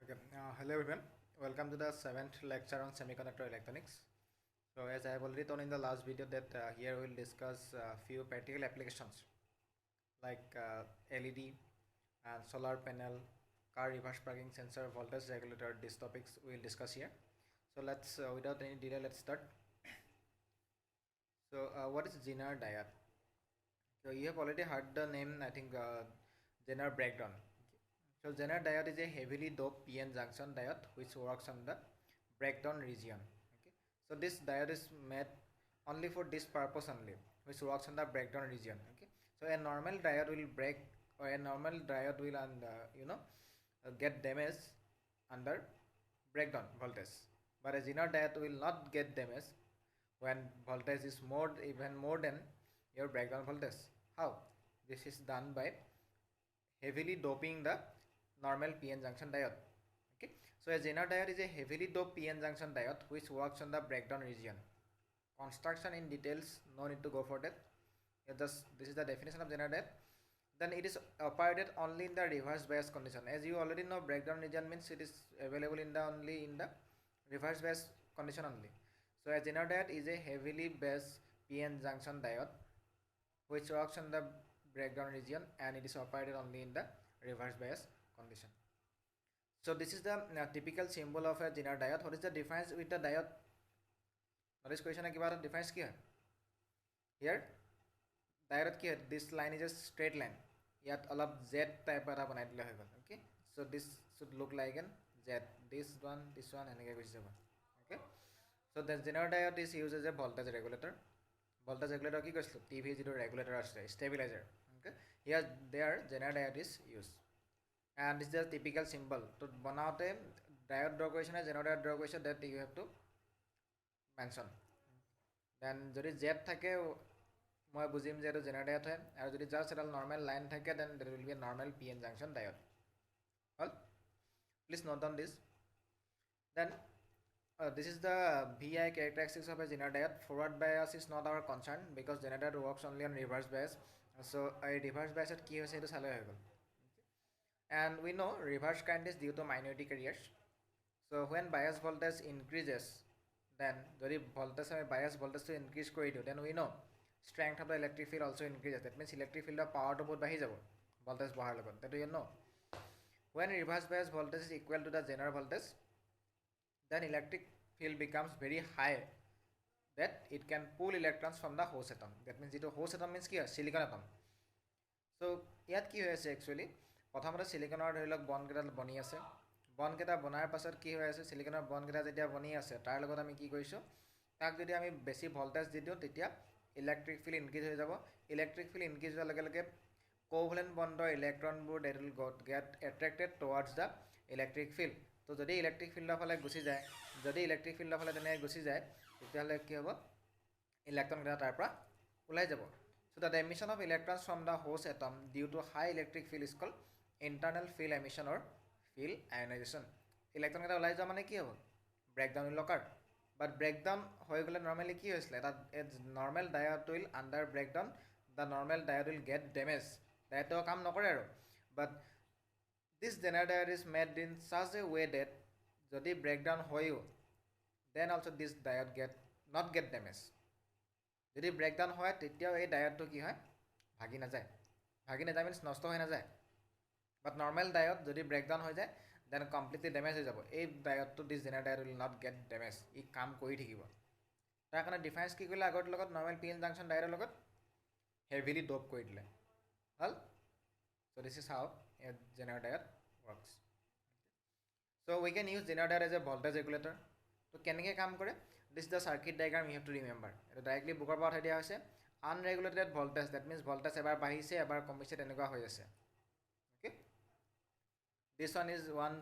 Okay. Hello everyone. Welcome to the 7th lecture on semiconductor electronics. So as I have already told in the last video that here we will discuss a few practical applications like LED and solar panel, car reverse parking sensor, voltage regulator. These topics we will discuss here. So let's without any delay, let's start. So what is Zener diode? So you have already heard the name, I think, Zener breakdown. So Zener diode is a heavily doped PN junction diode which works on the breakdown region. Okay. So this diode is made only for this purpose only, which works on the breakdown region. Okay. So a normal diode will break, or a normal diode will get damaged under breakdown voltage. But a Zener diode will not get damaged when voltage is even more than your breakdown voltage. How? This is done by heavily doping the normal PN junction diode. Okay, so a Zener diode is a heavily doped PN junction diode which works on the breakdown region. Construction in details, no need to go for that. This is the definition of Zener diode. Then it is operated only in the reverse bias condition. As you already know, breakdown region means it is available only in the reverse bias condition only. So a Zener diode is a heavily based PN junction diode which works on the breakdown region and it is operated only in the reverse bias condition. So this is the typical symbol of a Zener diode. What is the difference with the diode? Notice question है कि बार difference क्या है? Here diode क्या है? This line is a straight line. यात अलग Z type वाला बनाई दिया है. Okay. So this should look like an Z. This one, and again कुछ जगह. Okay. So the Zener diode is used as a voltage regulator. Voltage regulator की कुछ TV zero regulator आश्रय stabilizer. Okay. Here there Zener diode is used. And this is the typical symbol. So बनाते diode draw question है, Zener diode draw question that you have to mention. Then যদি Z থাকে মই বুজিম যে এটো Zener diode হয় আৰু যদি just এটা normal line থাকে then there will be a normal PN junction diode. Well, please note down this. Then this is the VI characteristics of a Zener diode. Forward bias is not our concern because Zener diode works only on reverse bias. So a reverse bias at কি হৈছে এটো চালে হৈ গল. And we know reverse current is due to minority carriers. So when bias voltage increases, then যদি voltage bias voltage to increase কৰি দিও, then we know strength of the electric field also increases. That means electric field of power to বহুত বাঢ়ি যাব voltage বঢ়াৰ লগত. That you know. When reverse bias voltage is equal to the Zener voltage, then electric field becomes very high that it can pull electrons from the host atom. That means the host atom means কি silicon atom. So ইয়াত কি হৈ আছে actually প্ৰথমতে সিলিকনৰ ধৰি লওক বনকেইটা বনি আছে বনকেইটা বনাৰ পাছত কি হৈ আছে সিলিকনৰ বনকেইটা যেতিয়া বনি আছে তাৰ লগত আমি কি কৰিছো তাক যদি আমি বেছি ভোল্টেজ দি দিও তেতিয়া ইলেক্ট্ৰিক ফিল্ড ইনক্ৰিজ হৈ যাব ইলেক্ট্ৰিক ফিল্ড ইনক্ৰিজ হোৱাৰ লগে লগে কোভ্যালেন্ট বণ্ডৰ ইলেক্ট্ৰনবোৰ they will get attracted towards the electric field তো যদি ইলেক্ট্ৰিক ফিল্ডৰ ফালে গুচি যায় যদি ইলেক্ট্ৰিক ফিল্ডৰ ফালে তেনে গুচি যায় তেতিয়াহলে কি হ'ব ইলেক্ট্ৰনকেইটা তাৰ পৰা ওলাই যাব so the emission of electrons from the host atom due to high electric field is called internal field emission or field ionization. Electron কেটা ওলাই যোৱা মানে কি হ'ব breakdown will occur but breakdown হৈ গলে normally কি হৈছিল এটা normal diode will under breakdown the normal diode will get damaged diode কাম নকৰে আৰু but this Zener diode is made in such a way that যদি breakdown হয়ও then also this diode not get damaged যদি breakdown হয় তেতিয়াও এই diode কি হয় ভাগি নাযায় means নষ্ট হৈ নাযায় but normal diode যদি breakdown হৈ যায় then completely damage হৈ যাব এই diode to this Zener diode will not get damaged ই কাম কৰি থাকিব তাৰ কাৰণে ডিফাৰেন্স কি কৰিলে আগৰ লগত normal PN junction diode লগত heavily dope কৰি দিলে হল so this is how a Zener diode works so we can use Zener diode as a voltage regulator তো কেনেকৈ কাম কৰে this is the circuit diagram you have to remember এটা directly বুকৰ পৰা উঠাই দিয়া হৈছে unregulated voltage that means voltage এবাৰ বাঢ়িছে এবাৰ কমিছে তেনেকুৱা হৈ আছে okay this one is one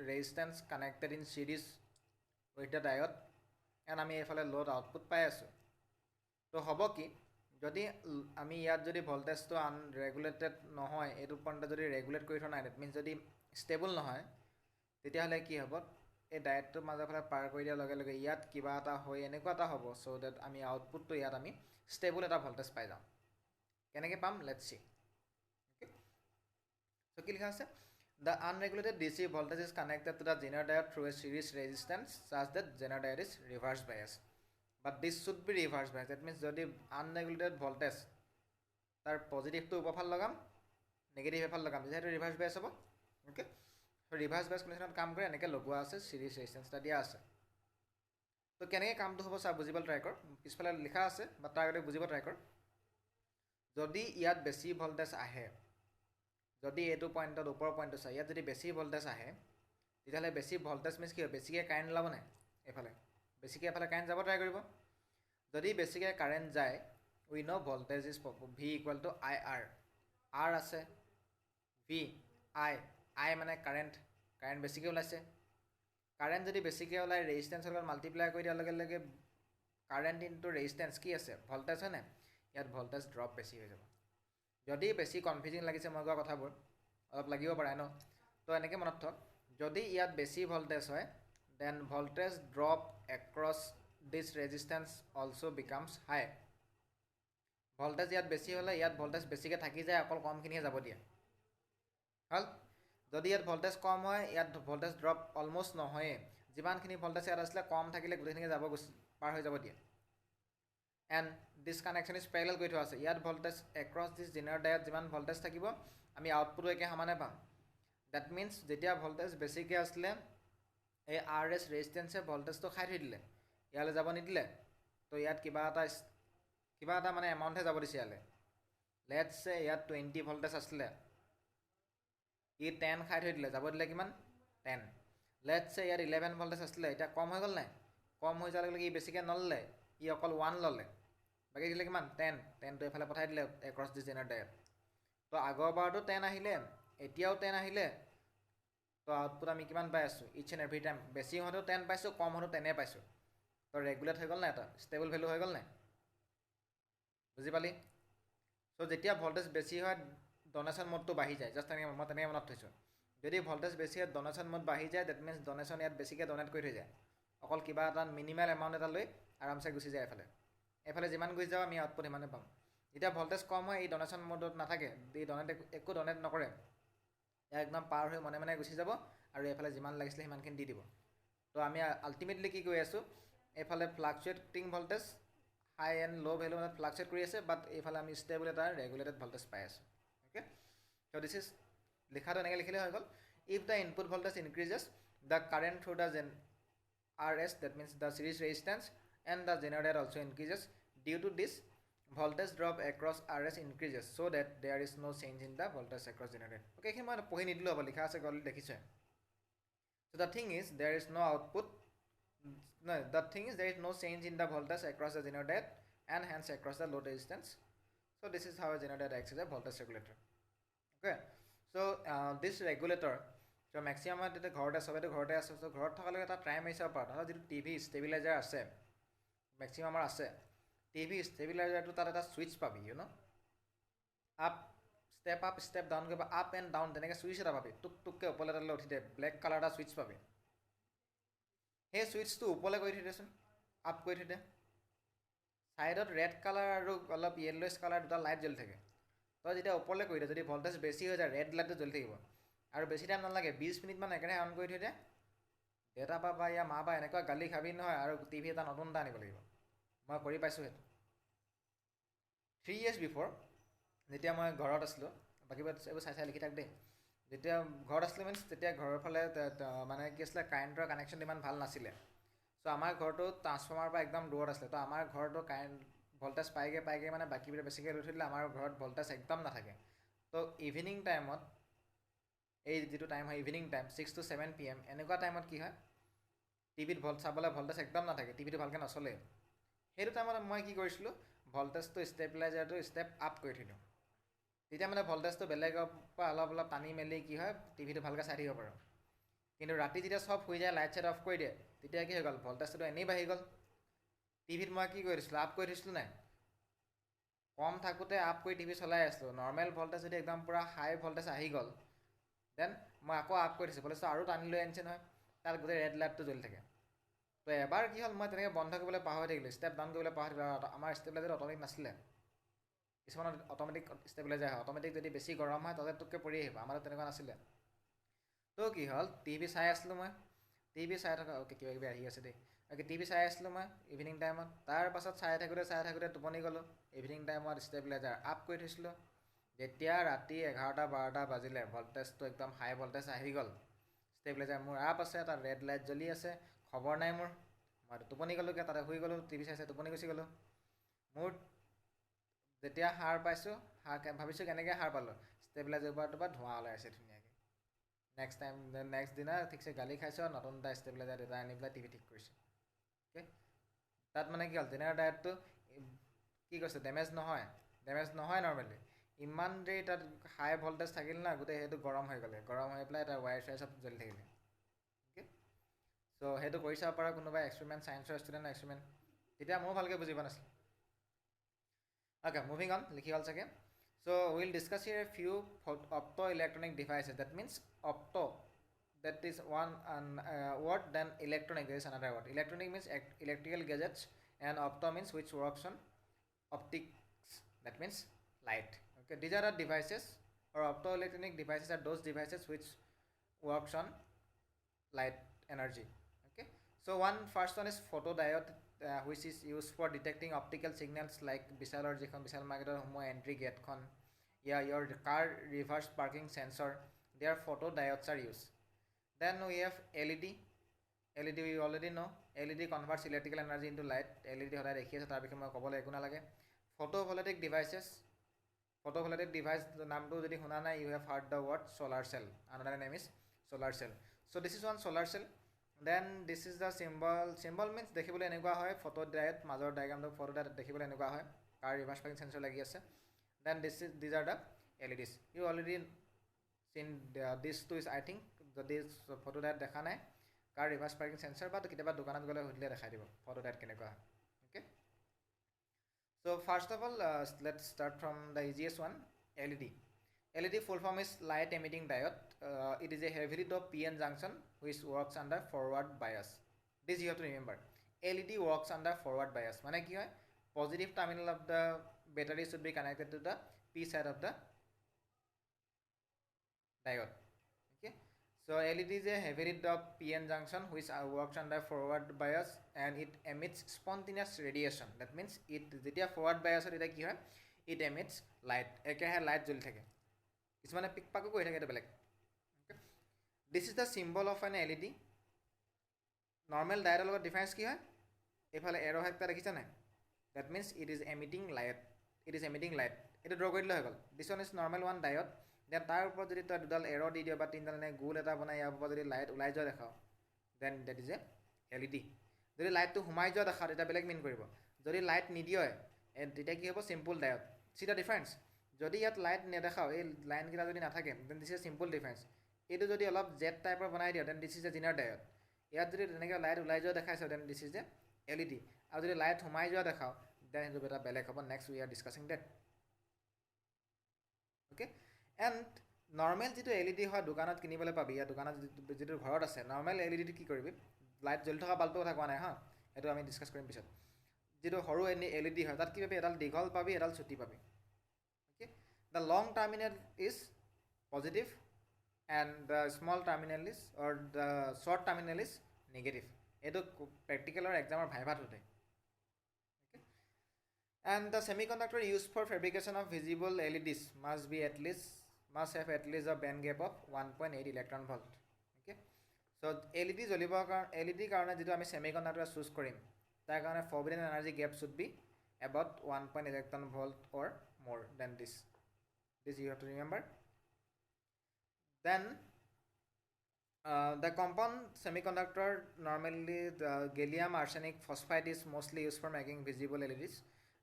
resistance connected in series with the diode and আমি এফালে load output পাই আছো তো হ'ব কি যদি আমি ইয়াত যদি ভোল্টেজটো আনৰেগুলেটেড নহয় এটো পইণ্টত যদি ৰেগুলেট কৰি থোৱা নাই that means যদি ষ্টেবল নহয় তেতিয়াহলে কি হ'ব এই ডায়েটটোৰ মাজৰ ফালে পাৰ কৰি দিয়াৰ লগে লগে ইয়াত কিবা এটা হৈ এনেকুৱা এটা হ'ব so that আমি আউটপুটটো ইয়াত আমি ষ্টেবল এটা ভোল্টেজ পাই যাম কেনেকৈ পাম লেটস সি okay so কি লিখা আছে The unregulated DC voltage is connected to the Zener diode through a series resistance such that Zener diode is reverse bias. But this should be reverse bias. That means যদি unregulated voltage তাৰ পজিটিভটো উপফাল লগাম negative এফাল লগাম যেহেতু reverse বেছ হ'ব okay তো reverse বেছ কণ্ডিশ্যনত কাম কৰে এনেকৈ লগোৱা আছে চিৰিজ ৰেজিষ্টেঞ্চ এটা দিয়া আছে তো কেনেকৈ কামটো হ'ব চা বুজিবলৈ ট্ৰাই কৰ পিছফালে লিখা আছে বা তাৰ আগতে বুজিব ট্ৰাই কৰ যদি ইয়াত বেছি ভল্টেজ আহে যদি এইটো পইণ্টত ওপৰৰ পইণ্টটো চাই ইয়াত যদি বেছি ভল্টেজ আহে তেতিয়াহ'লে বেছি ভল্টেজ মিনছ কি হয় বেছিকৈ কাৰেণ্ট ওলাব নাই এইফালে বেছিকৈ এফালে কাৰেণ্ট যাব ট্ৰাই কৰিব যদি বেছিকৈ কাৰেণ্ট যায় we know voltage is V equal to IR R আছে V I মানে কাৰেণ্ট বেছিকৈ ওলাইছে কাৰেণ্ট যদি বেছিকৈ ওলাই ৰেজিষ্টেঞ্চৰ লগত মাল্টিপ্লাই কৰি দিয়াৰ লগে লগে কাৰেণ্ট ইনটু ৰেজিষ্টেঞ্চ কি আছে ভল্টেজ হয় নাই ইয়াত ভল্টেজ ড্ৰপ বেছি হৈ যাব যদি বেছি কনফিউজিং লাগিছে মই কোৱা কথাবোৰ অলপ লাগিব পাৰে ন তো এনেকৈ মনত থওক যদি ইয়াত বেছি ভল্টেজ হয় দেন ভল্টেজ ড্ৰপ এক্ৰছ দিছ ৰেজিষ্টেঞ্চ অলছ' বিকামছ হাই ভল্টেজ ইয়াত বেছি হ'লে ইয়াত ভল্টেজ বেছিকৈ থাকি যায় অকল কমখিনিহে যাব দিয়ে হ'ল যদি ইয়াত ভল্টেজ কম হয় ইয়াত ভল্টেজ ড্ৰপ অলমষ্ট নহয়ে যিমানখিনি ভল্টেজ ইয়াত আছিলে কম থাকিলে গোটেইখিনি যাব পাৰ হৈ যাব দিয়ে and this connection is parallel কৰি থোৱা আছে ইয়াত ভল্টেজ এক্ৰছ দিছ জেনাৰ ডায়ত যিমান ভল্টেজ থাকিব আমি আউটপুটো একে সমানে পাম ডেট মিনছ যেতিয়া ভল্টেজ বেছিকৈ আছিলে এই আৰ এছ ৰেজিষ্টেঞ্চে ভল্টেজটো খাই থৈ দিলে ইয়ালৈ যাব নিদিলে তো ইয়াত কিবা এটা মানে এমাউণ্টহে যাব দিছে ইয়ালৈ লেটছে ইয়াত 20 ভল্টেজ আছিলে ই 10 খাই থৈ দিলে যাব দিলে কিমান 10 লেটছে ইয়াত 11 ভল্টেজ আছিলে এতিয়া কম হৈ গ'ল নাই কম হৈ যোৱাৰ লগে লগে ই বেছিকৈ নল'লে ই অকল 1 ল'লে বাকী দিলে কিমান 10টো এইফালে পঠাই দিলে এক্ৰছ দি জেনাৰ ডায়ত তো আগৰবাৰতো 10 আহিলে এতিয়াও 10 আহিলে তো আউটপুট আমি কিমান পাই আছোঁ ইচ এণ্ড এভৰি টাইম বেছি হওঁতেও 10 পাইছোঁ কম হওঁতেও 10 পাইছোঁ তো ৰেগুলেট হৈ গ'ল নাই এটা ষ্টেবল ভেলু হৈ গ'ল নাই বুজি পালি চ' যেতিয়া ভল্টেজ বেছি হয় ডনেশ্যন মোডটো বাঢ়ি যায় জাষ্ট মই তেনেকৈ মনত থৈছোঁ যদি ভল্টেজ বেছি হয় ডনেশ্যন মোড বাঢ়ি যায় ডেট মিনছ ডনেশ্যন ইয়াত বেছিকৈ ডনেট কৰি থৈ যায় অকল কিবা এটা মিনিমাল এমাউণ্ট এটা লৈ আৰামছে গুচি যায় এইফালে যিমান গুচি যাওঁ আমি আউটপুট সিমানে পাম যেতিয়া ভল্টেজ কম হয় এই ডনেশ্যন মোডত নাথাকে এই একো ডনেট নকৰে ইয়াক একদম পাৰ হৈ মনে মনে গুচি যাব আৰু এইফালে যিমান লাগিছিলে সিমানখিনি দি দিব তো আমি আল্টিমেটলি কি কৰি আছোঁ এইফালে ফ্লাকচুৱেটিং ভল্টেজ হাই এণ্ড ল' ভেলু মানে ফ্লাকচুৱেট কৰি আছে বাট এইফালে আমি ষ্টেবল এটা ৰেগুলেটেড ভল্টেজ পাই আছোঁ অ'কে চ' দিছ ইজ লিখাটো এনেকৈ লিখিলে হৈ গ'ল if the input voltage increases the current through the RS that means the series resistance and the generator also increases due to this voltage drop across RS increases so that there is no change in the voltage across generator okay এইখিনি মই পঢ়ি নিদিলোঁ হ'ব লিখা আছে গ'লে দেখিছে so the thing is there is no output no the thing is there is no change in the voltage across the generator and hence across the load resistance so this is how a generator acts as a voltage regulator okay so this regulator so' maximum এতিয়া ঘৰতে চবেতো ঘৰতে আছে চ' ঘৰত থকালৈকে এটা try মাৰি চাব পাৰোঁ তাহাঁতৰ যিটো টিভি ষ্টেবিলাইজাৰ আছে মেক্সিমামৰ আছে টিভি ষ্টেবিলাইজাৰটো তাত এটা ছুইচ পাবি you know up step down কৰিব আপ এণ্ড ডাউন তেনেকৈ ছুইচ এটা পাবি টুককৈ ওপৰলৈ তালৈ উঠি দে ব্লেক কালাৰ এটা ছুইচ পাবি সেই ছুইচটো ওপৰলৈ কৰি থৈ দেচোন আপ কৰি থৈ দে ছাইডত ৰেড কালাৰ আৰু অলপ য়েল্ল'ইছ কালাৰ দুটা লাইট জ্বলি থাকে তই যেতিয়া ওপৰলৈ কৰি দে যদি ভল্টেজ বেছি হৈ যায় ৰেড লাইটটো জ্বলি থাকিব আৰু বেছি টাইম নালাগে 20 মিনিটমান একেৰাহে অন কৰি থৈ দে দেউতা বা ইয়াৰ মা বা এনেকুৱা গালি খাবি নহয় আৰু টিভি এটা নতুন এটা আনিব লাগিব মই কৰি পাইছোঁ সেইটো 3 years বিফৰ যেতিয়া মই ঘৰত আছিলোঁ বাকী এইবোৰ চাই লিখি থাক দেই যেতিয়া ঘৰত আছিলোঁ মিনছ তেতিয়া ঘৰৰ ফালে মানে কি আছিলে কাৰেণ্টৰ কানেকশ্যন ইমান ভাল নাছিলে চ' আমাৰ ঘৰটো ট্ৰান্সফৰ্মাৰৰ পৰা একদম দূৰত আছিলে তো আমাৰ ঘৰটো কাৰেণ্ট ভল্টেজ পাইগে মানে বাকীবিলাক বেছিকৈ লৈ থৈ দিলে আমাৰ ঘৰত ভল্টেজ একদম নাথাকে তো ইভিনিং টাইমত এই যিটো টাইম হয় ইভিনিং টাইম 6 to 7 PM এনেকুৱা টাইমত কি হয় টিভিত চাবলৈ ভল্টেজ একদম নাথাকে টিভিটো ভালকৈ নচলে সেইটো টাইমত মই কি কৰিছিলোঁ ভল্টেজটো ষ্টেবিলাইজাৰটো ষ্টেপ আপ কৰি থৈ দিওঁ তেতিয়া মানে ভল্টেজটো বেলেগৰ পৰা অলপ টানি মেলি কি হয় টিভিটো ভালকৈ চাই থাকিব পাৰোঁ কিন্তু ৰাতি যেতিয়া চব শুই যায় লাইট চাইট অফ কৰি দিয়ে তেতিয়া কি হৈ গ'ল ভল্টেজটো এনেই বাঢ়ি গ'ল টিভিত মই কি কৰি দিছিলোঁ আপ কৰি থৈছিলোঁ নাই কম থাকোঁতে আপ কৰি টিভি চলাই আছিলোঁ নৰ্মেল ভল্টেজ যদি একদম পূৰা হাই ভল্টেজ আহি গ'ল দেন মই আকৌ আপ কৰি দিছোঁ ভল্টেজটো আৰু টানি লৈ আনিছে নহয় তাত গোটেই ৰেড লাইটটো জ্বলি থাকে তো এবাৰ কি হ'ল মই তেনেকৈ বন্ধ কৰিবলৈ পাহৰি থাকিলোঁ ষ্টেপ ডাউন কৰিবলৈ পাহৰি থাকিলোঁ আমাৰ ষ্টেবিলাইজাৰ অট'মেটিক নাছিলে কিছুমানত অট'মেটিক ষ্টেবিলাইজাৰ হয় অট'মেটিক যদি বেছি গৰম হয় তাতে তোককৈ পৰি আহিব আমাৰতো তেনেকুৱা নাছিলে তো কি হ'ল টিভি চাই আছিলোঁ মই টিভি চাই থকা অ'কে কিবা কিবি আহি আছে দেই অ'কে টিভি চাই আছিলোঁ মই ইভিনিং টাইমত তাৰ পাছত চাই থাকোঁতে টোপনি গ'লোঁ ইভিনিং টাইমত ষ্টেবিলাইজাৰ আপ কৰি থৈছিলোঁ যেতিয়া ৰাতি 11-12 বাজিলে ভল্টেজটো একদম হাই ভল্টেজ আহি গ'ল ষ্টেবিলাইজাৰ মোৰ আপ আছে তাত ৰেড লাইট জ্বলি আছে খবৰ নাই মোৰ মই টোপনি গ'লোঁগৈ তাতে শুই গ'লোঁ টিভি চাই টোপনি গুচি গ'লোঁ মোৰ যেতিয়া সাৰ পাইছোঁ ভাবিছোঁ কেনেকৈ সাৰ পালোঁ ষ্টেবিলাইজাৰ পৰা ধোঁৱা ওলাই আছে ধুনীয়াকৈ নেক্সট দিনা ঠিকছে গালি খাইছোঁ আৰু নতুন এটা ষ্টেবিলাইজাৰ এটা আনি পেলাই টিভি ঠিক কৰিছোঁ অ'কে তাত মানে কি হ'ল জেনেৰেল ডায়েটটো কি কৈছে ডেমেজ নহয় নৰ্মেলি ইমান দেৰি তাত হাই ভল্টেজ থাকিল না গোটেই সেইটো গৰম হৈ পেলাই এটা ৱায়াৰ চাই চব জ্বলি থাকিলে অ'কে চ' সেইটো কৰি চাব পাৰা কোনোবাই এক্সপেৰিমেণ্ট চায়েন্সৰ ষ্টুডেণ্ট এক্সপেৰিমেণ্ট তেতিয়া ময়ো ভালকৈ বুজি পোৱা নাছিলোঁ অ'কে মুভিং অন লিখি হ'ল চাগে so we'll discuss here a few optoelectronic devices that means opto that is one word then electronic there is another word electronic means electrical gadgets and opto means which works on optics that means light okay these are the devices or optoelectronic devices are those devices which works on light energy okay so first one is photodiode which is used for detecting optical signals like Bishalor jikhon Bishal marketor homo entry gate khon yeah your car reverse parking sensor their photodiodes are used then we have LED we already know LED converts electrical energy into light LED hoda dekhi ase tar bikhe moi kobole ekuna lage photovoltaic device naam to jodi huna nai you have heard the word solar cell another name is solar cell so this is one solar cell then this is the symbol means দেখিবলৈ এনেকুৱা হয় ফটোডায়ড মাজৰ ডায়াগ্ৰামটো ফটোডায়ড দেখিবলৈ এনেকুৱা হয় কাৰ reverse parking সেন্সৰ লাগি আছে then these are the LEDs you already seen this two is I think যদি ফটোডায়ড দেখা নাই কাৰ ৰিভাৰ্ছ পাৰ্কিং সেন্সৰ বা কেতিয়াবা দোকানত গ'লে সুধিলে দেখাই দিব ফটোডায়ড কেনেকুৱা হয় okay so first of all let's start from the easiest one LED full form is light emitting diode it is a heavily doped PN junction which works under forward bias this you have to remember LED works under forward bias মানে কি হয় positive terminal of the battery should be connected to the P side of the diode okay so LED is a heavily doped PN junction which works under forward bias and it emits spontaneous radiation that means it যেতিয়া forward bias এটা কি হয় it emits light একেহে light জ্বলি থাকে কিছুমানে পিক পাকো কৰি থাকে এটা বেলেগ this is the symbol of an LED normal diode লগত ডিফাৰেন্স কি হয় এফালে এৰো হেডটা দেখিছা নাই that means it is emitting light এটা ড্ৰ কৰি দিলে হৈ গ'ল this one is normal one diode then তাৰ ওপৰত যদি তই দুডাল এৰো দি দিয় বা তিনডাল এনে গোল এটা বনাই ইয়াৰ ওপৰত যদি লাইট ওলাই যোৱা দেখাও then that is a LED যদি লাইটটো সোমাই যোৱা দেখা এটা বেলেগ মিন কৰিব যদি লাইট নিদিয়ে তেতিয়া কি হ'ব simple diode see the difference যদি ইয়াত লাইট নেদেখাও এই লাইনকেইটা যদি নাথাকে then this is a simple difference এইটো যদি অলপ জেড টাইপৰ বনাই দিয় then this is a zener diode ইয়াত যদি তেনেকৈ লাইট ওলাই যোৱা দেখাইছে then this is a LED আৰু যদি লাইট সোমাই যোৱা দেখাও then সেইটো এটা বেলেগ হ'ব next we are discussing that okay and normal যিটো LED হয় দোকানত কিনিবলৈ পাবি ইয়াৰ দোকানত যিটো ঘৰত আছে নৰ্মেল LED কি কৰিবি লাইট জ্বলি থকা বাল্বটো কথা কোৱা নাই হা সেইটো আমি ডিছকাছ কৰিম পিছত যিটো সৰু LED হয় তাত কি পাবি এডাল দীঘল পাবি এডাল চুটি পাবি okay the long terminal is positive and the small terminal is or the short terminal is negative এইটো প্ৰেক্টিকেলৰ এক্সামৰ ভাইভাত সোধে okay and the semiconductor used for fabrication of visible LEDs must have at least a band gap of 1.8 electron volt okay so LED জ্বলিবৰ কাৰণে LED কাৰণে যেটো আমি semiconductor choose কৰিম তাৰ কাৰণে forbidden energy gap should be about 1.8 electron volt or more than this you have to remember then the compound semiconductor normally the gallium arsenic phosphide is mostly used for making visible LEDs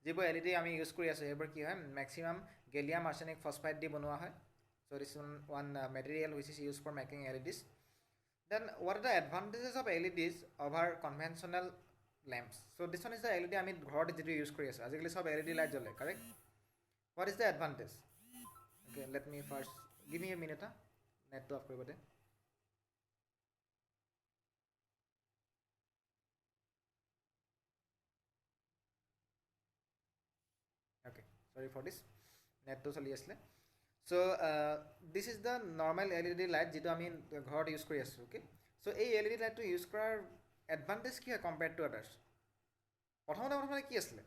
যিবোৰ LED আমি use কৰি আছো এইবোৰ কি হয় maximum gallium arsenic phosphide দি বনোৱা হয় so this is one material which is used for making LEDs then what are the advantages of LEDs over conventional lamps so this one is the LED আমি ঘৰত যেটো use কৰি আছো আজিকালি সব LED light জ্বলে correct what is the advantage okay let me first give me a minute net to off কৰিব দে okay sorry for this net to চলি আসলে so' this is the normal LED light যিটো আমি ঘৰত use কৰি আছোঁ okay so' এই LED লাইটটো ইউজ কৰাৰ এডভান্টেজ কি হয় কম্পেয়াৰ্ড টু আদাৰ্ছ প্ৰথমতে কি আছিলে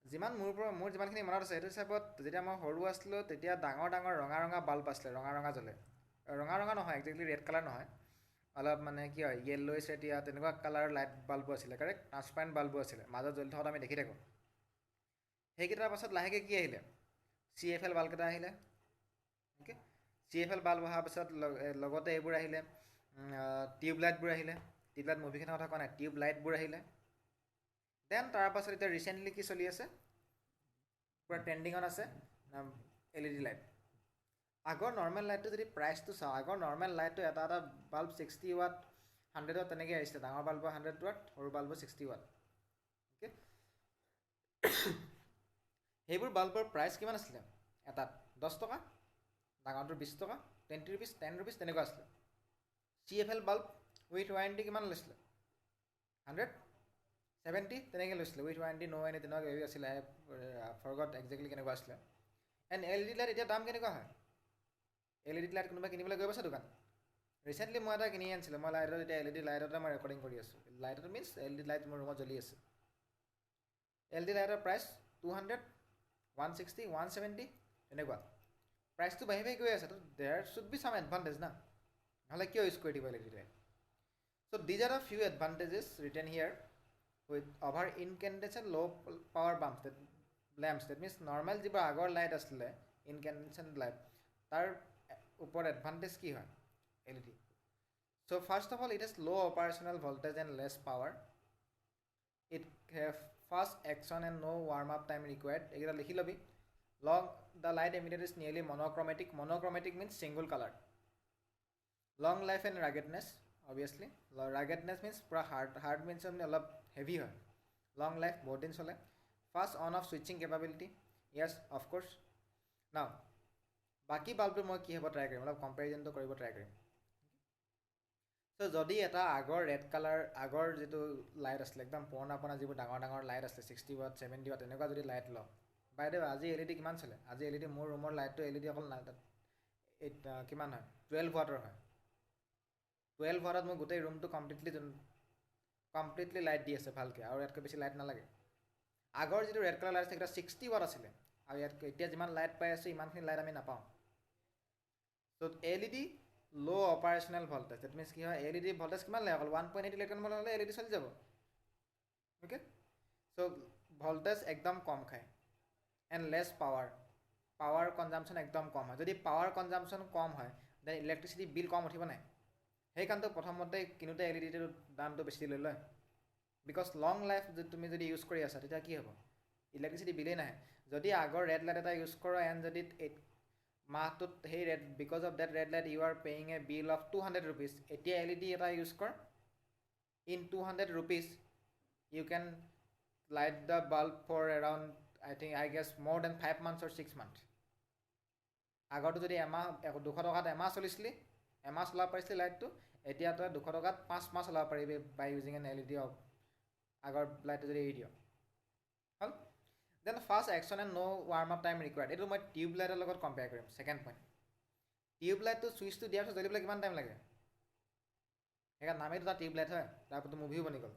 মোৰ যিমানখিনি মনত আছে সেইটো হিচাপত যেতিয়া মই সৰু আছিলোঁ তেতিয়া ডাঙৰ ৰঙা বাল্ব আছিলে ৰঙা জ্বলে ৰঙা নহয় একজেক্টলি ৰেড কালাৰ নহয় অলপ মানে কি হয় য়েল্ল'ইছ এতিয়া তেনেকুৱা কালাৰৰ লাইট বাল্বো আছিলে কাৰেক্ট ট্ৰান্সপাৰেণ্ট বাল্বো আছিলে মাজত জ্বলি থকাটো আমি দেখি থাকোঁ সেইকেইটাৰ পাছত লাহেকৈ কি আহিলে CFL বাল্বকেইটা আহিলে অ'কে CFL বাল্ব অহাৰ পাছত লগতে এইবোৰ আহিলে টিউবলাইটবোৰ আহিলে টিউবলাইট মুভিখনৰ কথা কোৱা নাই টিউবলাইটবোৰ আহিলে দেন তাৰপাছত এতিয়া ৰিচেণ্টলি কি চলি আছে পূৰা ট্ৰেণ্ডিঙত আছে LED লাইট আগৰ নৰ্মেল লাইটটো যদি প্ৰাইচটো চাওঁ আগৰ নৰ্মেল লাইটটো এটা বাল্ব 60 ৱাট 100 ৱাট তেনেকৈ আহিছিলে ডাঙৰ বাল্ব 100 ৱাট সৰু বাল্ব 60 ৱাট অ'কে সেইবোৰ বাল্বৰ প্ৰাইচ কিমান আছিলে এটাত 10 টকা ডাঙৰটোৰ 20 টকা 20 ৰুপিজ 10 ৰুপিজ তেনেকুৱা আছিলে CFL বাল্ব উইথ ৱাৰেণ্টি কিমান লৈছিলে 170 তেনেকৈ লৈছিলে উইথ ৱাৰেণ্টি ন' ৱাৰেণ্টি তেনেকুৱা হেৰি আছিলে ফৰগট একজেক্টলি কেনেকুৱা আছিলে এণ্ড LED লাইট এতিয়া দাম কেনেকুৱা হয় LED লাইট কোনোবাই কিনিবলৈ গৈ পাইছে দোকান ৰিচেণ্টলি মই এটা কিনি আনিছিলোঁ মই লাইটত এতিয়া LED লাইটতে মই ৰেকৰ্ডিং কৰি আছোঁ লাইটত মিনছ LED লাইট মোৰ ৰুমত জ্বলি আছে LED লাইটৰ প্ৰাইচ 200 160 170 তেনেকুৱা প্ৰাইচটো বাঢ়ি গৈ আছে তো there should be some advantage না নহ'লে কিয় ইউজ কৰি দিব LED light so' these are the few advantages written here with over incandescent low' power bulbs lamps that means normal যিবোৰ আগৰ লাইট আছিলে ইনকেণ্ডেঞ্চেণ্ট লাইট তাৰ ওপৰত এডভান্টেজ কি হয় LED so' first of all it has low' operational voltage and less power it have fast action and no' warm up time required এইকেইটা লিখি ল'বি the light emitted is nearly monochromatic means single color long life and ruggedness obviously ruggedness means pura hard means অলপ heavy হয় long life বহুত দিন চলে fast on off switching capability yes of course now বাকী বাল্বটো মই কি হ'ব ট্ৰাই কৰিম অলপ কম্পেৰিজনটো কৰিব ট্ৰাই কৰিম চ' যদি এটা আগৰ ৰেড কালাৰ আগৰ যিটো লাইট আছিলে একদম পুৰণা যিবোৰ ডাঙৰ লাইট আছিলে 60 ৱাট 70 ৱাট তেনেকুৱা যদি লাইট লওঁ বাইদেউ আজি LED কিমান চলে আজি LED মোৰ ৰুমৰ লাইটটো LED অকল কিমান হয় 12 ৱাটৰ হয় 12 ৱাটত মোৰ গোটেই ৰুমটো কমপ্লিটলি লাইট দি আছে ভালকৈ আৰু ইয়াতকৈ বেছি লাইট নালাগে আগৰ যিটো ৰেড কালাৰ লাইট আছে সেইটা 60 ৱাট আছিলে আৰু ইয়াতকৈ এতিয়া যিমান লাইট পাই আছোঁ ইমানখিনি লাইট আমি নাপাওঁ চ' LED ল' অপাৰেশ্যনেল ভল্টেজ ডেট মিনছ কি হয় LED ভল্টেজ কিমান লাগে অকল 1.8 ইলেক্ট্ৰন ভল্ট হ'লে LED চলি যাব অ'কে চ' ভল্টেজ একদম কম খায় এণ্ড লেছ পাৱাৰ কনজাম্পশ্যন একদম কম হয় যদি পাৱাৰ কনজাম্পশ্যন কম হয় দেন ইলেক্ট্ৰিচিটি বিল কম উঠিব নাই সেইকাৰণেতো প্ৰথমতে কিনোতে LEDটোৰ দামটো বেছি লৈ লয় বিকজ লং লাইফ তুমি যদি ইউজ কৰি আছা তেতিয়া কি হ'ব ইলেক্ট্ৰিচিটি বিলেই নাহে যদি আগৰ ৰেড লাইট এটা ইউজ কৰা এণ্ড যদি মাহটোত সেই because of that red light you are paying a bill of 200 rupees এতিয়া LED এটা ইউজ কৰ in 200 rupees you can light the bulb for around I guess more than 5 months or 6 months আগৰটো যদি এমাহ 200 টকাত এমাহ চলিছিলি এমাহ চলাব পাৰিছিলি লাইটটো এতিয়া তই 200 টকাত 5 মাহ চলাব পাৰিবি by using an LED of আগৰ লাইটটো যদি এৰি দিয় হ'ল then fast action and no' warm up time required এইটো মই টিউব লাইটৰ লগত কম্পেয়াৰ কৰিম ছেকেণ্ড পইণ্ট টিউব লাইটটো ছুইচটো দিয়াৰ পিছত জ্বলিবলৈ কিমান টাইম লাগে সেইকাৰণে নামেইটো এটা টিউব লাইট হয় তাৰপৰা মুভিও বনি গ'ল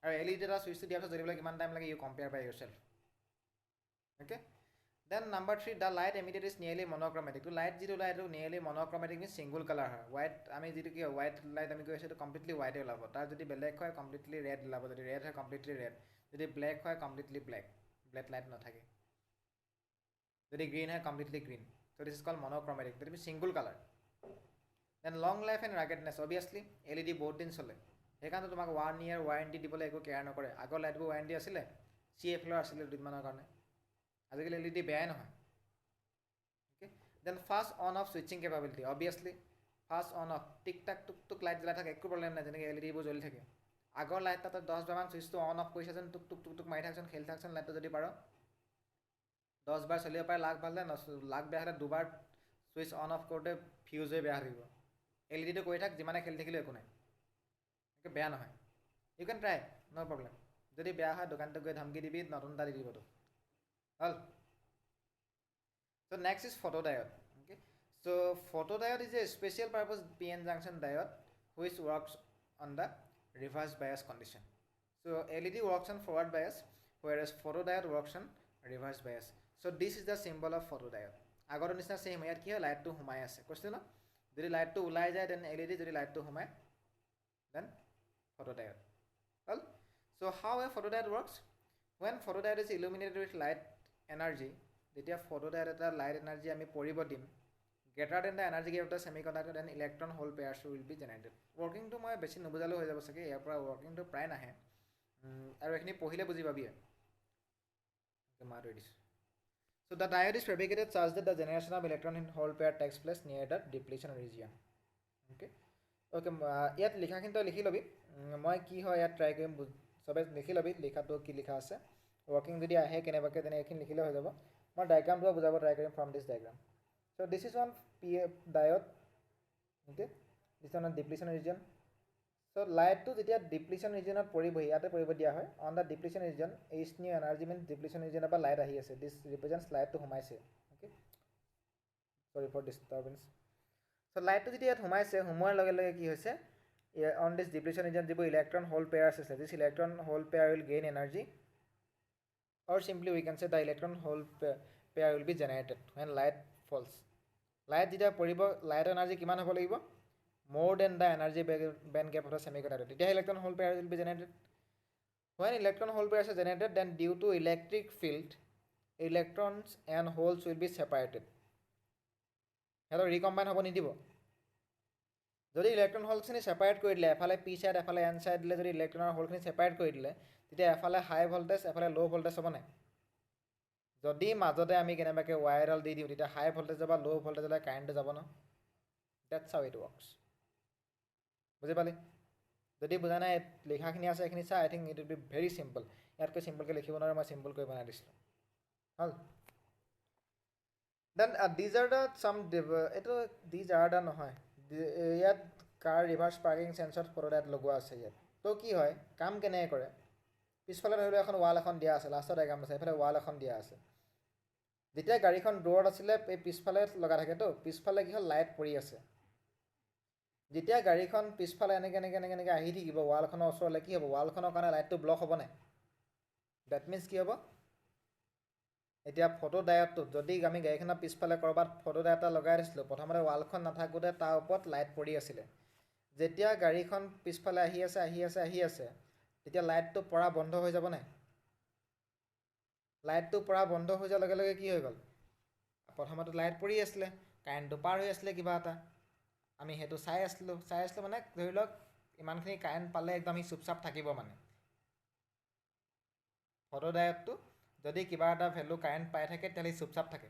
আৰু LED এটা ছুইচটো দিয়াৰ পিছত জ্বলিবলৈ কিমান টাইম লাগে U compare by Euro self okay then number 3 the light emitted is nearly monochromatic to light যিটো light nearly monochromatic means single color হয় white আমি যিটো কি white light আমি কৈছোঁ সেইটো completely white ওলাব তাৰ যদি বেলেগ হয় completely red ওলাব যদি red হয় completely red যদি black হয় completely black light নাথাকে যদি green হয় completely green so this is called monochromatic that means single color then long life and ruggedness obviously LED বহুত দিন চলে সেইকাৰণে তোমাক 1 year warranty দিবলৈ একো কেয়াৰ নকৰে আগৰ লাইটবোৰ warranty আছিলে CFL আছিলে দুদিনমানৰ কাৰণে আজিকালি LED বেয়াই নহয় okay then fast on off switching capability obviously fast on off টিক টাক টুক টুক লাইট জ্বলাই থাকে একো প্ৰব্লেম নাই যেনেকৈ LEDবোৰ জ্বলি থাকে আগৰ লাইট এটা 10 বাৰমান ছুইচটো অন অফ কৰিছে যেন টুক টুক টুক টুক মাৰি থাকচোন খেলি থাকচোন লাইটটো যদি পাৰ 10 বাৰ চলিব পাৰে লাখ ভালে লাখ বেয়া হ'লে দুবাৰ ছুইচ অন অফ কৰোঁতে ফিউজ হৈ বেয়া হৈ থাকিব LEDটো কৰি থাক যিমানে খেলি থাকিলেও একো নাই বেয়া নহয় ইউ কেন ট্ৰাই ন' প্ৰব্লেম যদি বেয়া হয় দোকানটোত গৈ ধমকি দিবি নতুন এটা দি দিব তোক হ'ল so' next is photo diode okay So photodiode is a special purpose PN junction diode which works on the reverse bias condition. So LED works on forward bias, whereas photodiode works on reverse bias. So this is the symbol of photodiode. আগৰ নিচিনা same ইয়াত কি হয় লাইটটো সোমাই আছে কৈছিলো না যদি লাইটটো ওলাই যায় দেন LED যদি লাইটটো সোমায় then photodiode. Well, so how a photodiode works? When photodiode is illuminated with light energy, যেতিয়া photodiode এটা light energy আমি পৰিব দিম greater than the energy of the semiconductor, then electron hole pairs will be generated. Working to মই বেছি নুবুজালেও হৈ যাব চাগে ইয়াৰ পৰা working to প্ৰায় নাহে আৰু এখিনি পঢ়িলে বুজি পাবি So the diode is fabricated such that the generation of electron in hole pair takes place near the depletion region. Okay. Okay, ইয়াত লিখাখিনি তই লিখি ল'বি মই কি হয় ইয়াত ট্ৰাই কৰিম সবে লিখি ল'বি লিখাটো কি লিখা আছে working যদি আহে কেনেবাকৈ তেনে এইখিনি লিখিলে হৈ যাব মই ডায়াগ্ৰামটো বুজাব ট্ৰাই কৰিম from this diagram. So this is one diode. Okay, this is one depletion region. So light to যেতিয়া depletion region ত পৰিব ইয়াতে পৰিব দিয়া হয় on the depletion region H new energy means depletion region পৰা light আহি আছে this represents light to সোমাইছে. Okay, sorry for disturbance. So light to যেতিয়া সোমাইছে সোমোৱাৰ লগে লগে কি হৈছে on this depletion region যিবোৰ electron hole pairs আছে this electron hole pair will gain energy or simply we can say the electron hole pair will be generated when light falls. Light যেতিয়া পৰিব light energy কিমান হ'ব লাগিব more than the energy band gap of the semiconductor. The electron hole pair will be generated. When electron hole pairs are generated, then due to electric field, electrons and holes will be separated. Hello, recombine hobo nidibo. যদি electron হোলখিনি separate কৰি দিলে এফালে P side এফালে N side দিলে যদি ইলেক্ট্ৰনৰ হোলখিনি separate কৰি দিলে তেতিয়া এফালে হাই ভোল্টেজ এফালে লো ভোল্টেজ হ'ব নাই যদি মাজতে আমি কেনেবাকৈ ওয়াইৰল দি দিওঁ তেতিয়া হাই ভোল্টেজ বা লো ভোল্টেজলৈ কাৰেণ্টটো যাব ন that's how it works. বুজি পালি যদি বুজা নাই লিখাখিনি আছে এখিনি চা I think it will be very simple ইয়াতকৈ সিম্পলকৈ লিখিব নোৱাৰে মই সিম্পলকৈ বনাই দিছিলোঁ হ'ল দেন দিজ আৰ দ্য চাম এইটো দিজ আৰ দ্য নহয় ইয়াত কাৰ ৰিভাৰ্ছ পাৰ্কিং চেন্সৰ ফটোডাইট লগোৱা আছে ইয়াত তো কি হয় কাম কেনেকৈ কৰে পিছফালে ধৰি লওক এখন ৱাল এখন দিয়া আছে লাষ্টৰ ডাইগ্ৰাম আছে এইফালে ৱাল এখন দিয়া আছে যেতিয়া গাড়ীখন দূৰত আছিলে এই পিছফালে লগা থাকেতো পিছফালে কি হ'ল লাইট পৰি আছে যেতিয়া গাড়ীখন পিছফালে এনেকৈ আহি থাকিব ৱালখনৰ ওচৰলৈ কি হ'ব ৱালখনৰ কাৰণে লাইটটো ব্লক হ'ব নাই ডেট মিনছ কি হ'ব এতিয়া ফটো ডায়ডটো যদি আমি গাড়ীখনৰ পিছফালে ক'ৰবাত ফটো ডায়ড এটা লগাই দিছিলোঁ প্ৰথমতে ৱালখন নাথাকোঁতে তাৰ ওপৰত লাইট পৰি আছিলে যেতিয়া গাড়ীখন পিছফালে আহি আছে তেতিয়া লাইটটো পৰা বন্ধ হৈ যাব নাই লাইটটো পৰা বন্ধ হৈ যোৱাৰ লগে লগে কি হৈ গ'ল প্ৰথমতে লাইট পৰি আছিলে কাৰেণ্টটো পাৰ হৈ আছিলে কিবা এটা আমি সেইটো চাই আছিলোঁ মানে ধৰি লওক ইমানখিনি কাৰেণ্ট পালে একদম সি চুপচাপ থাকিব মানে ফটো ডায়ডটো যদি কিবা এটা ভেলু কাৰেণ্ট পাই থাকে তেতিয়াহ'লে চুপচাপ থাকে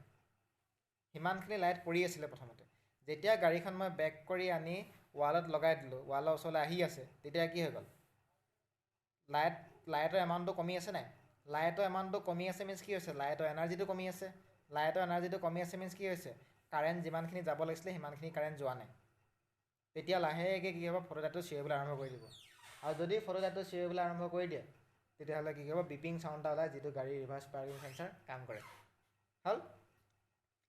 সিমানখিনি লাইট পৰি আছিলে প্ৰথমতে যেতিয়া গাড়ীখন মই বেক কৰি আনি ৱালত লগাই দিলোঁ ৱালৰ ওচৰলৈ আহি আছে তেতিয়া কি হৈ গ'ল লাইটৰ এমাউণ্টটো কমি আছে নাই লাইটৰ এমাউণ্টটো কমি আছে মিনছ কি হৈছে লাইটৰ এনাৰ্জিটো কমি আছে মিনছ কি হৈছে কাৰেণ্ট যিমানখিনি যাব লাগিছিলে সিমানখিনি কাৰেণ্ট যোৱা নাই তেতিয়া লাহেকৈ কি হ'ব ফটোডাইডটো চিঞৰিবলৈ আৰম্ভ কৰি দিব আৰু যদি ফটোডাইডটো চিঞৰিবলৈ আৰম্ভ কৰি দিয়ে তেতিয়াহ'লে কি হ'ব বিপিং চাউণ্ড এটা ওলায় যিটো গাড়ীৰ ৰিভাৰ্ছ পাৰ্কিং চেন্সাৰ কাম কৰে হ'ল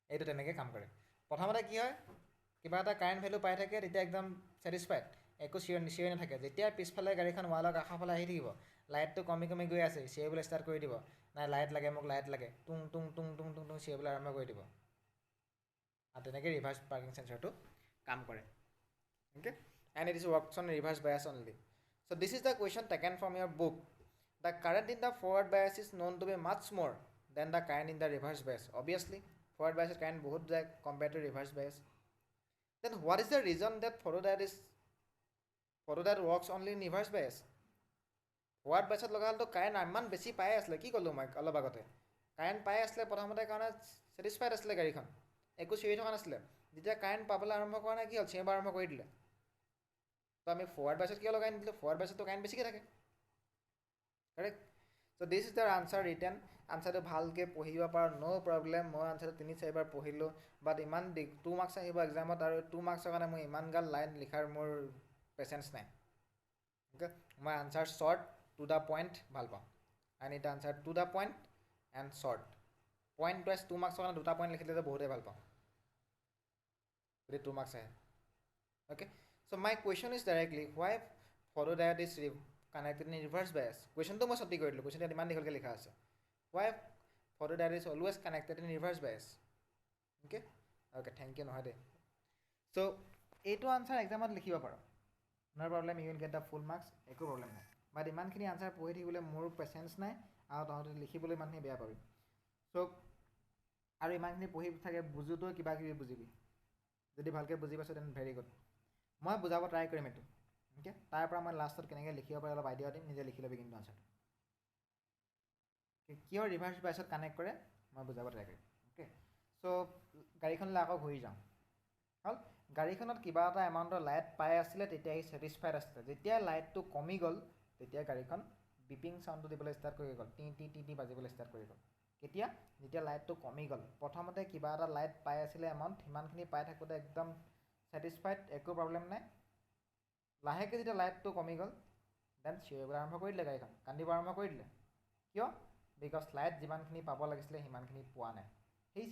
এইটো তেনেকৈ কাম কৰে প্ৰথমতে কি হয় কিবা এটা কাৰেণ্ট ভেলু পাই থাকে তেতিয়া একদম ছেটিছফাইড একো চিঞৰি নাথাকে যেতিয়া পিছফালে গাড়ীখন ৱালৰ কাষৰফালে আহি থাকিব লাইটটো কমি গৈ আছে চিঞৰিবলৈ ষ্টাৰ্ট কৰি দিব নাই লাইট লাগে মোক লাইট লাগে টুং চিঞৰিবলৈ আৰম্ভ কৰি দিব আৰু তেনেকৈ ৰিভাৰ্ছ পাৰ্কিং চেন্সাৰটো কাম কৰে okay and it is works on reverse bias only so this is the question taken from your book the current in the forward bias is known to be much more than the current in the reverse bias obviously forward bias current bahut jay compared to reverse bias then what is the reason that photodiode works only in reverse bias forward bias লগা হল তো current ইমান বেছি পাই আসলে কি কলো মই অলপ আগতে current পাই আসলে প্ৰথমতে কাৰণে satisfied আসলে গাড়ীখন একো চিঞৰি থকা নাছিলে যেতিয়া কাৰেণ্ট পাবলৈ আৰম্ভ কৰা নাই কি হ'ল চিঞৰিব আৰম্ভ কৰি দিলে তো আমি ফৰৱাৰ্ড বাইছত কিয় লগাই নিদিলোঁ ফৰৱাৰ্ড বাইছততো কাৰেণ্ট বেছিকৈ থাকে correct so' this is the answer written আনচাৰটো ভালকৈ পঢ়িব পাৰ ন' প্ৰব্লেম মই আনচাৰটো 3-4বাৰ পঢ়িলোঁ বাট ইমান 2 মাৰ্কছ আহিব এক্সামত আৰু 2 মাৰ্কছৰ কাৰণে মই ইমান গাল লাইন লিখাৰ মোৰ পেচেঞ্চ নাই অ'কে মই answer short to the point ভাল পাওঁ I need answer to the point and short point wise 2 মাৰ্কছৰ কাৰণে 2টা পইণ্ট লিখিলে বহুতেই ভাল পাওঁ যদি 2 marks আহে okay so my question is directly why photodiode is connected in reverse bias question to মই সতি কৰি দিলো question টা ইমান দীঘলকৈ লিখা আছে why photodiode is always connected in reverse bias okay okay thank you নহয় দে so এইটো আনসাৰ এক্সামত লিখিব পাৰো no problem you will get the full marks একো প্ৰবলেম নাই বাট ইমানখিনি আনসাৰ পঢ়ি থাকিবলৈ মোৰ পেচেন্স নাই আৰু তহঁতে লিখিবলৈ ইমানখিনি বেয়া পাবি so আৰু ইমানখিনি পঢ়ি থাকে বুজোতো কিবা কিবি বুজিবি যদি ভালকৈ বুজি পাইছো দেন ভেৰি গুড মই বুজাব ট্ৰাই কৰিম এইটো অ'কে তাৰ পৰা মই লাষ্টত কেনেকৈ লিখিব পাৰি অলপ আইডিয়া দিম নিজে লিখি ল'বি কিন্তু আনচাৰটো কিয় ৰিভাৰ্ছ বাইছত কানেক্ট কৰে মই বুজাব ট্ৰাই কৰিম অ'কে চ' গাড়ীখনলৈ আকৌ ঘূৰি যাওঁ হ'ল গাড়ীখনত কিবা এটা এমাউণ্টৰ লাইট পাই আছিলে তেতিয়া সি ছেটিছফাইড আছিলে যেতিয়া লাইটটো কমি গ'ল তেতিয়া গাড়ীখন বিপিং চাউণ্ডটো দিবলৈ ষ্টাৰ্ট কৰি গ'ল টি টি টি টি বাজিবলৈ ষ্টাৰ্ট কৰি গ'ল কেতিয়া যেতিয়া লাইটটো কমি গ'ল প্ৰথমতে কিবা এটা লাইট পাই আছিলে এমাউণ্ট সিমানখিনি পাই থাকোঁতে একদম ছেটিছফাইড একো প্ৰব্লেম নাই লাহেকৈ যেতিয়া লাইটটো কমি গ'ল দেন চিঞৰিবলৈ আৰম্ভ কৰি দিলে গাড়ীখন কান্দিব আৰম্ভ কৰি দিলে কিয় বিকজ লাইট যিমানখিনি পাব লাগিছিলে সিমানখিনি পোৱা নাই সেই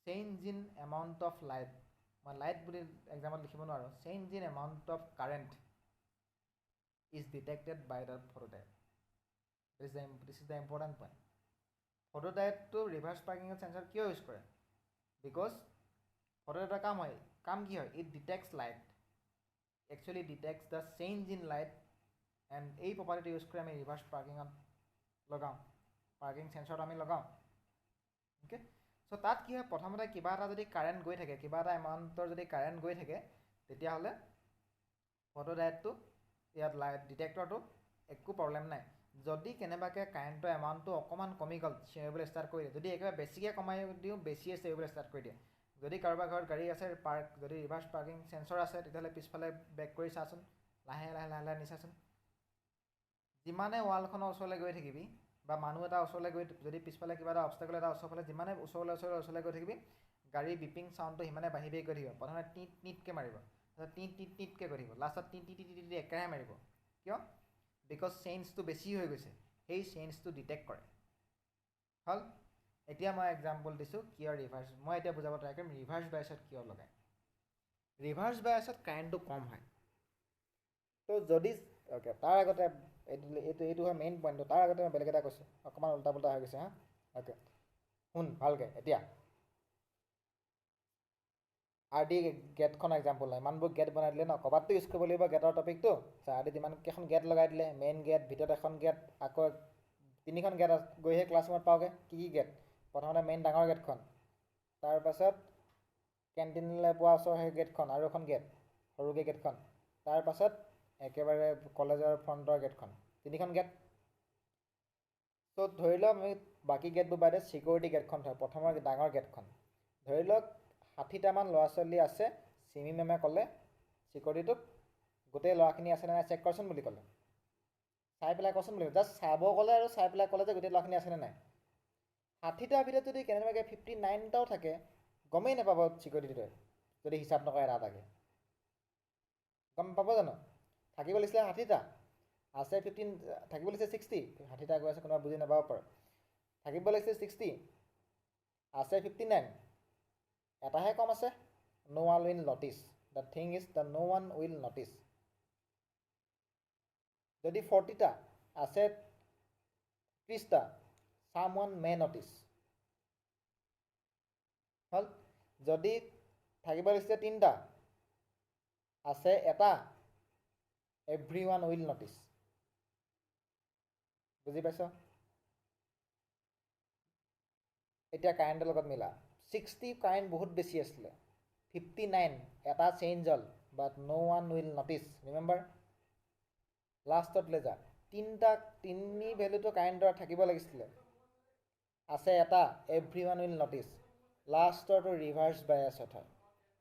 change in amount of light মই লাইট বুলি এক্সামত লিখিব নোৱাৰোঁ change in amount of current is detected by the photodiode this is the important point ফটোডায়োডটো ৰিভাৰ্ছ পাৰ্কিঙত চেঞ্চৰ কিয় ইউজ কৰে বিকজ ফটোডায়োডৰ কাম কি হয় it detects light actually detects the change in light and এই প্ৰপাৰ্টিটো ইউজ কৰি আমি ৰিভাৰ্ছ পাৰ্কিঙত লগাওঁ পাৰ্কিং চেঞ্চৰত আমি লগাওঁ অ'কে চ' তাত কি হয় প্ৰথমতে কিবা এটা যদি কাৰেণ্ট গৈ থাকে কিবা এটা এমাউণ্টৰ যদি কাৰেণ্ট গৈ থাকে তেতিয়াহ'লে ফটোডায়োডটো ইয়াত লাইট ডিটেক্টৰটো একো প্ৰব্লেম নাই যদি কেনেবাকৈ কাৰেণ্টৰ এমাউণ্টটো অকণমান কমি গ'ল চিঞৰিবলৈ ষ্টাৰ্ট কৰি দিয়ে যদি একেবাৰে বেছিকৈ কমাই দিওঁ বেছিয়ে চিঞৰিবলৈ ষ্টাৰ্ট কৰি দিয়ে যদি কাৰোবাৰ ঘৰত গাড়ী আছে যদি ৰিভাৰ্ছ পাৰ্কিং চেঞ্চৰ আছে তেতিয়াহ'লে পিছফালে বেক কৰি চাচোন লাহে লাহে লাহে লাহে নিচাচোন যিমানে ৱালখনৰ ওচৰলৈ গৈ থাকিবি বা মানুহ এটা ওচৰলৈ গৈ যদি পিছফালে কিবা এটা অবষ্টাকল এটা ওচৰফালে যিমানে ওচৰলৈ গৈ থাকিবি গাড়ীৰ বিপিং চাউণ্ডটো সিমানে বাঢ়ি গৈ থাকিব প্ৰথমে টিট টিটকৈ মাৰিব তাৰপিছত টিটকৈ গৈ থাকিব লাষ্টত টি টি টি টি টি একেৰাহে মাৰিব কিয় বিকজ চেঞ্জটো বেছি হৈ গৈছে সেই চেঞ্জটো ডিটেক্ট কৰে হ'ল এতিয়া মই এক্সাম্পল দিছোঁ কিয় ৰিভাৰ্ছ মই এতিয়া বুজাব ট্ৰাই কৰিম ৰিভাৰ্ছ বায়াছত কিয় লগায় ৰিভাৰ্ছ বায়াছত কাৰেণ্টটো কম হয় তো যদি অ'কে তাৰ আগতে এইটো হয় মেইন পইণ্টটো তাৰ আগতে মই বেলেগ এটা কৈছোঁ অকণমান উল্টা পুল্টা হৈ গৈছে হা অ'কে শুন ভালকৈ এতিয়া আৰ ডি গেটখন এক্সাম্পল নাই ইমানবোৰ গেট বনাই দিলে ন ক'ৰবাততো ইউজ কৰিব লাগিব গেটৰ টপিকটো আৰ ডি যিমানকেইখন গেট লগাই দিলে মেইন গেট ভিতৰত এখন গেট আকৌ 3খন গেট গৈহে ক্লাছৰুমত পাওঁগৈ কি গেট প্ৰথমতে মেইন ডাঙৰ গেটখন তাৰপাছত কেণ্টিনলৈ পোৱা ওচৰৰ সেই গেটখন আৰু এখন গেট সৰুকৈ গেটখন তাৰপাছত একেবাৰে কলেজৰ ফ্ৰণ্টৰ গেটখন 3খন গেট চ' ধৰি লওক আমি বাকী গেটবোৰ বাদে ছিকিউৰিটি গেটখন থওঁ প্ৰথমৰ ডাঙৰ গেটখন ধৰি লওক 60টামান ল'ৰা ছোৱালী আছে চিমি মেমে ক'লে ছিকিউৰিটিটোক গোটেই ল'ৰাখিনি আছেনে নাই চেক কৰচোন বুলি ক'লে চাই পেলাই কচোন বুলি জাষ্ট চাব ক'লে আৰু চাই পেলাই ক'লে যে গোটেই ল'ৰাখিনি আছেনে নাই 60টাৰ ভিতৰত যদি কেনেবাকৈ 59টাও থাকে গমেই নাপাব ছিকিউৰিটিটোৱে যদি হিচাপ নকৰে এটা এটাকৈ গম পাব জানো থাকিব লাগিছিলে 60টা আছে 15 থাকিব লাগিছিলে 60 60টা গৈ আছে কোনোবা বুজি নাপাব পাৰে থাকিব লাগিছিলে 60 আছে 59 এটাহে কম আছে no one will notice the thing is the no one will notice যদি 40টা আছে 30টা someone may notice হ'ল যদি থাকিব লাগিছিলে 3টা আছে এটা everyone will notice বুজি পাইছ এতিয়া কাৰেণ্টৰ লগত মিলা 60 কাৰেণ্ট বহুত বেছি আছিলে 59 এটা চেঞ্জ হ'ল but no one will notice remember লাষ্টতলৈ যা তিনি ভেলুটো কাৰেণ্টৰ থাকিব লাগিছিলে আছে এটা everyone will notice লাষ্টৰটো ৰিভাৰ্ছ বায়াছত হয়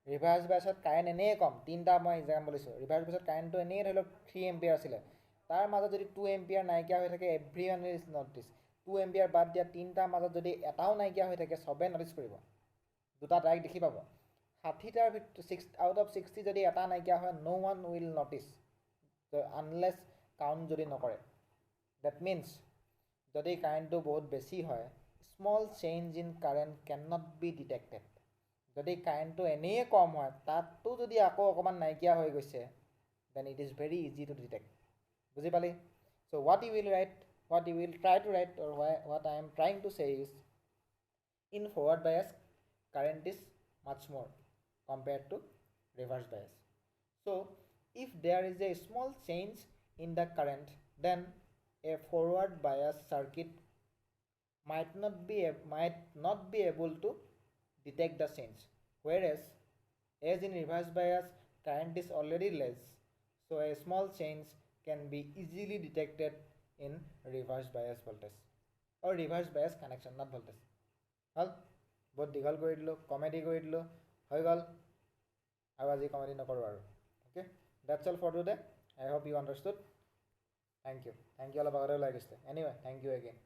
ৰিভাৰ্ছ বায়াছত কাৰেণ্ট এনেই কম 3টা মই এক্সাম্পল দিছোঁ ৰিভাৰ্ছ বায়াছত কাৰেণ্টটো এনেই ধৰি লওক 3 এম্পিয়াৰ আছিলে তাৰ মাজত যদি 2 এম্পিয়াৰ নাইকিয়া হৈ থাকে everyone will notice 2 এম্পিয়াৰ বাদ দিয়া 3টাৰ মাজত যদি এটাও নাইকিয়া হৈ থাকে চবে নটিচ কৰিব দুটা ডাইৰেক্ট দেখি পাব 60টাৰ ভিতৰত আউট অফ 60 যদি এটা নাইকিয়া হয় no one will notice unless count যদি নকৰে that means যদি কাৰেণ্টটো বহুত বেছি হয় small change in current can not be detected যদি কাৰেণ্টটো এনেই কম হয় তাতো যদি আকৌ অকণমান নাইকিয়া হৈ গৈছে then it is very easy to detect. বুজি পালি? So what you will write, what you will try to write, or what I am trying to say is, in forward bias current is much more compared to reverse bias. So if there is a small change in the current, then a forward bias circuit might not be able to detect the change, whereas as in reverse bias current is already less, so a small change can be easily detected in reverse bias voltage or reverse bias connection, not voltage. হল বহুত দীঘল কৰি দিলোঁ, comedy কৰি দিলোঁ, হৈ গ'ল আৰু আজি কমেডি নকৰোঁ আৰু okay that's all for today I hope you understood thank you অলপ আগতে ওলাই গৈছিলে এনিৱে থেংক ইউ এগেইন